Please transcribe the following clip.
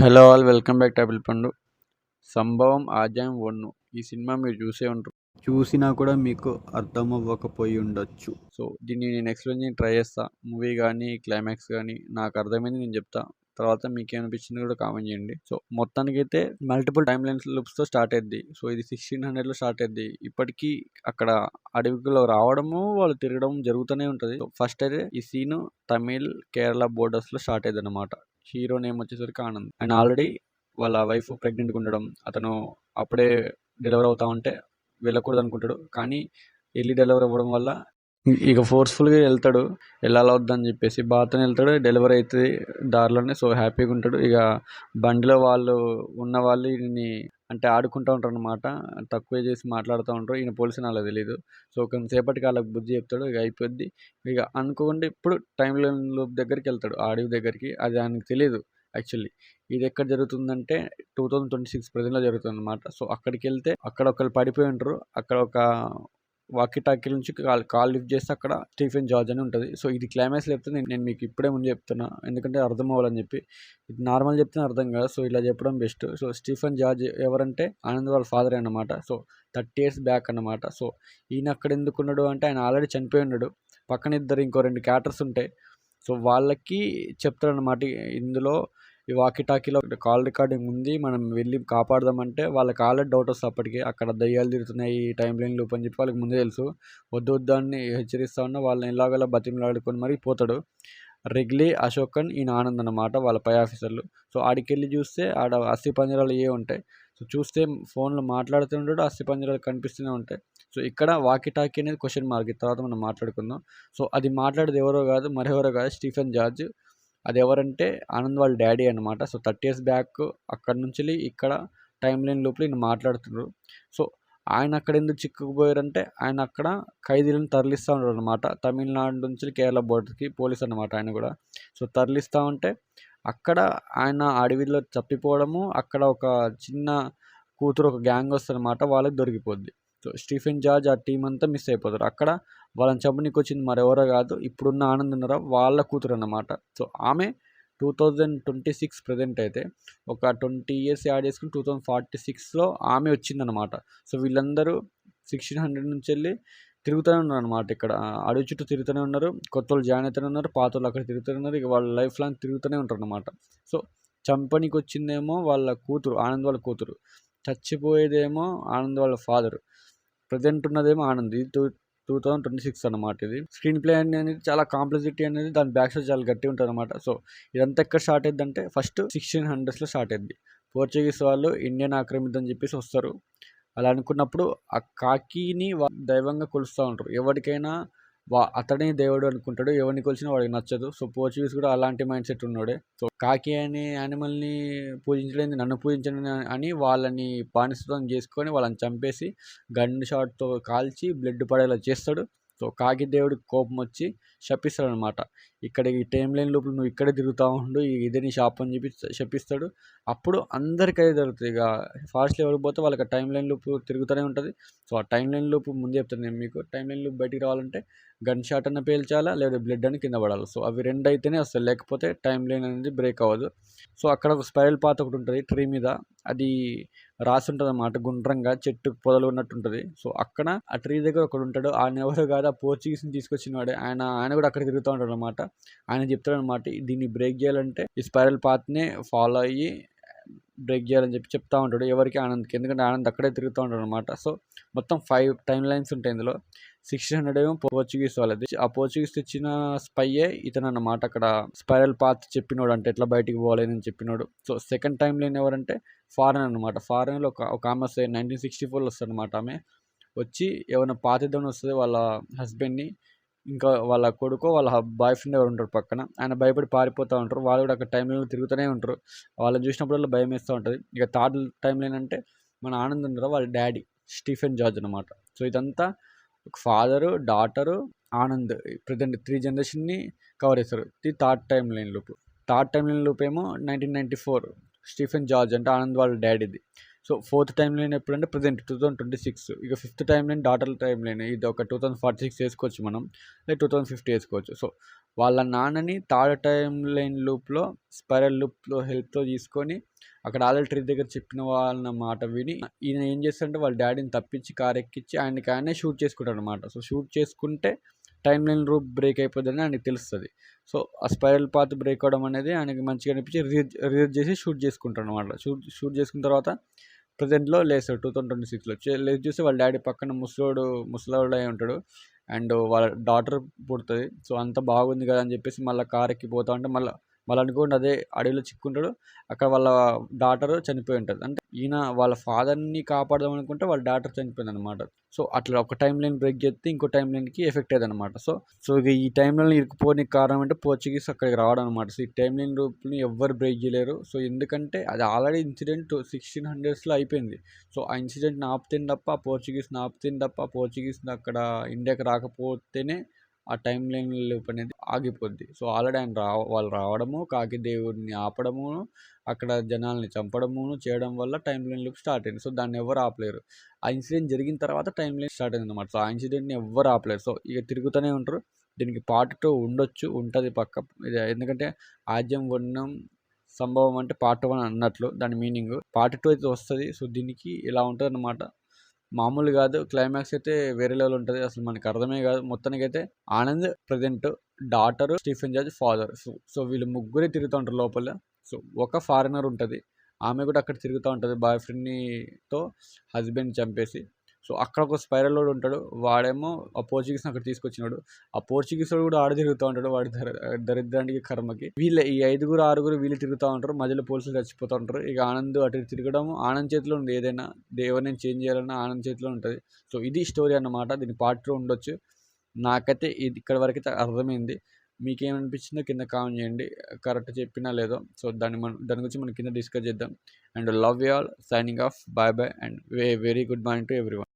Hello all welcome back table పండు. సంభవం అధ్యాయం 1. ఈ సినిమా మీరు చూసే ఉంటారు. చూసినా కూడా మీకు అర్థం అవ్వకపోయి ఉండొచ్చు. సో దీన్ని నేను ఎక్స్ప్లెయిన్ చేయడానికి ట్రై చేస్తా. మూవీ కానీ క్లైమాక్స్ కానీ నాకు అర్థమైంది నేను చెప్తా. తర్వాత మీకు ఏమనిపించింది కూడా కామెంట్ చేయండి. సో మొత్తానికైతే మల్టిపుల్ టైమ్ లైన్స్ లూప్స్తో స్టార్ట్ అయ్యింది. సో ఇది 1600లో స్టార్ట్ అయ్యింది. ఇప్పటికీ అక్కడ అడవిలో రావడము వాళ్ళు తిరగడం జరుగుతూనే ఉంటుంది. ఫస్ట్ అయితే ఈ సీన్ తమిళ్ కేరళ బోర్డర్స్లో స్టార్ట్ అయ్యింది అనమాట. హీరో నేమ్ వచ్చేసరికి ఆనంద్. ఆయన ఆల్రెడీ వాళ్ళ వైఫ్ ప్రెగ్నెంట్గా ఉండడం, అతను అప్పుడే డెలివర్ అవుతా ఉంటే వెళ్ళకూడదు అనుకుంటాడు. కానీ ఎర్లీ డెలివరీ అవ్వడం వల్ల ఇక ఫోర్స్ఫుల్గా వెళ్తాడు. వెళ్ళాలి వద్దని చెప్పేసి బాతోనే వెళ్తాడు. డెలివరీ అవుతుంది దారిలోనే. సో హ్యాపీగా ఉంటాడు. ఇక బండిలో వాళ్ళు ఉన్న వాళ్ళు ఈయన్ని అంటే ఆడుకుంటూ ఉంటారు అనమాట. తక్కువ చేసి మాట్లాడుతూ ఉంటారు. ఈయన పోలీసు అలా తెలియదు. సో కొంతసేపటికి వాళ్ళకి బుద్ధి చెప్తాడు. ఇక అయిపోద్ది. ఇక అనుకోకుండా ఇప్పుడు టైం లైన్ లూప్ దగ్గరికి వెళ్తాడు, ఆ అడవి దగ్గరికి. అది ఆయనకు తెలియదు యాక్చువల్లీ. ఇది ఎక్కడ జరుగుతుందంటే 2026 ప్రజెంట్లో జరుగుతుంది అనమాట. సో అక్కడికి వెళ్తే అక్కడ ఒకరు పడిపోయి ఉంటారు. అక్కడ ఒక వాకీ టాకీ నుంచి కాల్ లిఫ్ట్ చేస్తే అక్కడ స్టీఫెన్ జార్జ్ అని ఉంటుంది. సో ఇది క్లైమాక్స్ చెప్తే నేను మీకు ఇప్పుడే ముందు చెప్తున్నా, ఎందుకంటే అర్థం అవ్వాలని చెప్పి. ఇది నార్మల్ చెప్తే అర్థం కాదు. సో ఇలా చెప్పడం బెస్ట్. సో స్టీఫెన్ జార్జ్ ఎవరంటే ఆనంద్ వాళ్ళ ఫాదర్ అన్నమాట. సో 30 years బ్యాక్ అన్నమాట. సో ఈయన అక్కడ ఎందుకు ఉన్నాడు అంటే ఆయన ఆల్రెడీ చనిపోయి ఉన్నాడు. పక్కన ఇంకో 2 క్యారెక్టర్స్ ఉంటాయి. సో వాళ్ళకి చెప్తాడనమాట, ఇందులో ఈ వాకీ టాకీలో కాల్ రికార్డింగ్ ఉంది, మనం వెళ్ళి కాపాడదామంటే వాళ్ళకి ఆల్రెడీ డౌట్ వస్తుంది. అప్పటికే అక్కడ దయ్యాలు తిరుగుతున్నాయి, టైం లైన్ లూప్ అని చెప్పి వాళ్ళకి ముందే తెలుసు. వద్దు వద్దు అని హెచ్చరిస్తా ఉన్నా వాళ్ళని ఎలాగోలా బతిమలాడుకొని మరీ పోతాడు. రెగ్లీ, అశోకన్, ఈయన ఆనంద్ అన్నమాట వాళ్ళ పై ఆఫీసర్లు. సో ఆడికెళ్ళి చూస్తే ఆడ అస్థి పంజరాలు ఏ ఉంటాయి. సో చూస్తే ఫోన్లో మాట్లాడుతుంటాడు, అస్థి పంజరాలు కనిపిస్తూనే ఉంటాయి. సో ఇక్కడ వాకీ టాకీ అనేది క్వశ్చన్ మార్క్. తర్వాత మనం మాట్లాడుకుందాం. సో అది మాట్లాడేది ఎవరో కాదు, మరెవరో కాదు, స్టీఫెన్ జార్జ్. అది ఎవరంటే ఆనంద్ వాళ్ళ డాడీ అనమాట. సో 30 years బ్యాక్ అక్కడ నుంచి ఇక్కడ టైం లైన్ లోపల ఈయన మాట్లాడుతున్నారు. సో ఆయన అక్కడ ఎందుకు చిక్కుకుపోయారంటే ఆయన అక్కడ ఖైదీలను తరలిస్తూ ఉంటారు అనమాట. తమిళనాడు నుంచి కేరళ బోర్డర్కి పోలీస్ అనమాట ఆయన కూడా. సో తరలిస్తూ ఉంటే అక్కడ ఆయన అడవిలో తప్పిపోవడము, అక్కడ ఒక చిన్న కూతురు ఒక గ్యాంగ్ వస్తుంది అనమాట, వాళ్ళకి దొరికిపోద్ది. సో స్టీఫెన్ జార్జ్ ఆ టీం అంతా మిస్ అయిపోతారు. అక్కడ వాళ్ళని చంపనీకి వచ్చింది మరెవరో కాదు, ఇప్పుడున్న ఆనంద్ ఉన్నారో వాళ్ళ కూతురు అన్నమాట. సో ఆమె 2026 ప్రజెంట్ అయితే ఒక 20 years యాడ్ చేసుకుని 2046లో ఆమె వచ్చిందనమాట. సో వీళ్ళందరూ 1600 నుంచి వెళ్ళి తిరుగుతూనే ఉన్నారు అనమాట. ఇక్కడ అడవి చుట్టూ తిరుగుతూనే ఉన్నారు. కొత్త వాళ్ళు జాయిన్ అవుతూనే ఉన్నారు, పాత వాళ్ళు అక్కడ తిరుగుతూనే ఉన్నారు. ఇక వాళ్ళ లైఫ్ లాంగ్ తిరుగుతూనే ఉంటారు అనమాట. సో చంపనీకి వచ్చిందేమో వాళ్ళ కూతురు, ఆనంద్ వాళ్ళ కూతురు. చచ్చిపోయేదేమో ఆనంద్ వాళ్ళ ఫాదర్. ప్రజెంట్ ఉన్నదేమో ఆనంద్. ఇది 2026 అన్నమాట. ఇది స్క్రీన్ ప్లే అనేది చాలా కాంప్లెక్సిటీ అనేది దాని బ్యాక్ సైడ్ చాలా గట్టి ఉంటుంది అనమాట. సో ఇదంతా ఎక్కడ స్టార్ట్ అయ్యింది అంటే ఫస్ట్ 1600sలో స్టార్ట్ అయ్యింది. పోర్చుగీస్ వాళ్ళు ఇండియన్ ఆక్రమిద్దని చెప్పేసి వస్తారు. అలా అనుకున్నప్పుడు ఆ కాకిని దైవంగా కొలుస్తూ ఉంటారు. ఎవరికైనా అతడే దేవుడు అనుకుంటాడు. ఎవరిని కొలిచినా వాడికి నచ్చదు. సో పోర్చుగీస్ కూడా అలాంటి మైండ్ సెట్ ఉన్నాడే. సో కాకి అనే యానిమల్ని పూజించలేదు, నన్ను పూజించండి అని వాళ్ళని బానిసత్వం చేసుకొని వాళ్ళని చంపేసి గన్ షాట్తో కాల్చి బ్లడ్ పడేలా చేస్తాడు. సో కాకి దేవుడికి కోపం వచ్చి శపిస్తాడు అనమాట. ఇక్కడ ఈ టైం లైన్ లోపల నువ్వు ఇక్కడే తిరుగుతూ ఉండు, ఇదే నీ శాపం అని చెప్పి శపిస్తాడు. అప్పుడు అందరికీ అదే జరుగుతుంది. ఇక ఫాస్ట్లో ఎవరికి పోతే వాళ్ళకి ఆ టైం లైన్ లూప్ తిరుగుతూనే ఉంటుంది. సో ఆ టైం లైన్ లూప్ ముందే చెప్తాను నేను మీకు. టైం లైన్ లూప్ బయటికి రావాలంటే గన్ షాట్ అన్న పేల్చాలా, లేదా బ్లడ్ అని కింద పడాలి. సో అవి రెండు అయితేనే వస్తాయి, లేకపోతే టైం లైన్ అనేది బ్రేక్ అవ్వదు. సో అక్కడ ఒక స్పైరల్ పాత్ ఒకటి ఉంటుంది ట్రీ మీద. అది రాసి ఉంటుంది అన్నమాట, గుండ్రంగా చెట్టు పొదలు ఉన్నట్టు ఉంటుంది. సో అక్కడ ఆ ట్రీ దగ్గర ఒకడు ఉంటాడు. ఆయన ఎవరు కాదు, ఆ పోర్చుగీస్ని తీసుకొచ్చిన వాడే. ఆయన కూడా అక్కడ తిరుగుతూ ఉంటాడు అనమాట. ఆయన చెప్తాడు అనమాట, దీన్ని బ్రేక్ చేయాలంటే ఈ స్పైరల్ పాత్నే ఫాలో అయ్యి బ్రేక్ చేయాలని చెప్పి చెప్తా ఉంటాడు ఎవరికి, ఆనంద్కి. ఎందుకంటే ఆనంద్ అక్కడే తిరుగుతూ ఉంటాడు అనమాట. సో మొత్తం 5 టైం లైన్స్ ఉంటాయి ఇందులో. 1600 ఏమో పోర్చుగీస్ వాళ్ళది. ఆ పోర్చుగీస్ తెచ్చిన స్పైయే ఇతను అన్నమాట. అక్కడ స్పైరల్ పాత్ చెప్పినోడు, అంటే ఎట్లా బయటికి పోవాలని చెప్పినోడు. సో సెకండ్ టైం లైన్ ఎవరంటే ఫారెన్ అనమాట. ఫారెన్లో ఒక ఆమె వస్తుంది, 1964లో వస్తుంది అనమాట. ఆమె వచ్చి ఏమైనా పాతిద్దామని వస్తుంది వాళ్ళ హస్బెండ్ని, ఇంకా వాళ్ళ కొడుకు వాళ్ళ బాయ్ ఫ్రెండ్ ఎవరు ఉంటారు పక్కన. ఆయన భయపడి పారిపోతూ ఉంటారు. వాళ్ళు కూడా అక్కడ టైం లైన్లో తిరుగుతూనే ఉంటారు. వాళ్ళని చూసినప్పుడల్లా భయం వేస్తూ ఉంటుంది. ఇక థర్డ్ టైం లైన్ అంటే మన ఆనంద్ ఉంటారు వాళ్ళ డాడీ స్టీఫెన్ జార్జ్ అనమాట. సో ఇదంతా ఒక ఫాదరు, డాటరు, ఆనంద్ ప్రజెంట్ 3 జనరేషన్ని కవర్ చేస్తారు. ఇది third time line loop. Third time line loop ఏమో 1994 స్టీఫెన్ జార్జ్ అంటే ఆనంద్ వాళ్ళ డాడీది. సో ఫోర్త్ టైం లైన్ ఎప్పుడంటే ప్రజెంట్ 2026. ఇక fifth time line daughter time line, ఇది ఒక 2046 వేసుకోవచ్చు మనం, లేదా 2050 వేసుకోవచ్చు. సో వాళ్ళ నాన్నని థర్డ్ టైం లైన్ లూప్లో, స్పైరల్ లూప్లో హెల్ప్తో తీసుకొని అక్కడ ఆల్రెడీ ట్రీ దగ్గర చెప్పిన వాళ్ళ మాట విని ఈయన ఏం చేస్తాడంటే వాళ్ళ డాడీని తప్పించి కార్ ఎక్కించి ఆయనే షూట్ చేసుకుంటాడు అనమాట. సో షూట్ చేసుకుంటే టైం లైన్ రూప్ బ్రేక్ అయిపోతుందని ఆయనకి తెలుస్తుంది. సో ఆ స్పైరల్ పాత్ బ్రేక్ అవడం అనేది ఆయనకి మంచిగా అనిపించి రీడ్ చేసి షూట్ చేసుకుంటాడు అనమాట. షూట్ చేసుకున్న తర్వాత ప్రజెంట్లో లేస్తాడు 2026లో. లేచి చూస్తే వాళ్ళ డాడీ పక్కన ముసలోడు అయి ఉంటాడు. అండ్ వాళ్ళ డాటర్ పుడుతుంది. సో అంత బాగుంది కదా అని చెప్పేసి మళ్ళీ కార్ ఎక్కి పోతా ఉంటే మళ్ళీ అనుకోండి అదే అడవిలో చిక్కుంటాడు. అక్కడ వాళ్ళ డాటర్ చనిపోయి ఉంటుంది. అంటే ఈయన వాళ్ళ ఫాదర్ని కాపాడదాం అనుకుంటే వాళ్ళ డాటర్ చనిపోయింది అనమాట. సో అట్లా ఒక టైం లైన్ బ్రేక్ చేస్తే ఇంకో టైం లైన్కి ఎఫెక్ట్ అయ్యేది అనమాట. సో ఇక ఈ టైం లైన్ ఇరుక్కుపోనికి కారణం అంటే పోర్చుగీస్ అక్కడికి రావడం అనమాట. సో ఈ టైం లైన్ రూప్ని ఎవ్వరు బ్రేక్ చేయలేరు. సో ఎందుకంటే అది ఆల్రెడీ ఇన్సిడెంట్ 1600స్లో అయిపోయింది. సో ఆ ఇన్సిడెంట్ని ఆపుతుంది తప్ప, ఆ పోర్చుగీస్ని ఆపుతుంది తప్ప, ఆ పోర్చుగీస్ని అక్కడ ఇండియాకి రాకపోతేనే ఆ టైం లైన్ లూప్ అనేది ఆగిపోద్ది. సో ఆల్రెడీ ఆయన వాళ్ళు రావడము, కాకి దేవుడిని ఆపడము, అక్కడ జనాల్ని చంపడము చేయడం వల్ల టైం లైన్ లూప్ స్టార్ట్ అయింది. సో దాన్ని ఎవరు ఆపలేరు. ఆ ఇన్సిడెంట్ జరిగిన తర్వాత టైం లైన్ స్టార్ట్ అయింది అనమాట. సో ఆ ఇన్సిడెంట్ని ఎవ్వరు ఆపలేరు. సో ఇక తిరుగుతూనే ఉంటారు. దీనికి పార్ట్ 2 ఉండొచ్చు, ఉంటుంది పక్క. ఎందుకంటే ఆద్యం వర్ణం సంభవం అంటే పార్ట్ 1 అన్నట్లు దాని మీనింగ్. పార్ట్ 2 అయితే వస్తుంది. సో దీనికి ఇలా ఉంటుంది అన్నమాట. మామూలు కాదు, క్లైమాక్స్ అయితే వేరే లెవెల్ ఉంటుంది. అసలు మనకి అర్థమే కాదు. మొత్తానికి అయితే Anand present, daughter Stephen George father. So వీళ్ళు ముగ్గురే తిరుగుతూ ఉంటారు లోపల. సో ఒక ఫారినర్ ఉంటుంది, ఆమె కూడా అక్కడ తిరుగుతూ ఉంటుంది బాయ్ ఫ్రెండ్తో హస్బెండ్ చంపేసి. సో అక్కడ ఒక స్పైరల్ వాడు ఉంటాడు, వాడేమో ఆ పోర్చుగీస్ని అక్కడ తీసుకొచ్చినాడు. ఆ పోర్చుగీస్ వాడు కూడా ఆడ తిరుగుతూ ఉంటాడు, వాడి దరిద్రానికి కర్మకి. ఈ 5-6 వీళ్ళు తిరుగుతూ ఉంటారు, మధ్యలో పోలీసులు చచ్చిపోతూ ఉంటారు. ఇక ఆనంద్ అటు తిరగడం ఆనంద్ చేతిలో ఉంది. ఏదైనా దేవుని చేంజ్ చేయాలన్నా ఆనంద్ చేతిలో ఉంటుంది. సో ఇది స్టోరీ అన్నమాట. దీని పార్ట్ 2 ఉండొచ్చు. నాకైతే ఇది ఇక్కడ వరకు అయితే అర్థమైంది. మీకేమనిపించిందో కింద కామెంట్ చేయండి, కరెక్ట్ చెప్పినా లేదో. సో దాని గురించి మనం కింద డిస్కస్ చేద్దాం. And love you all, signing off, bye bye, and very good morning to everyone.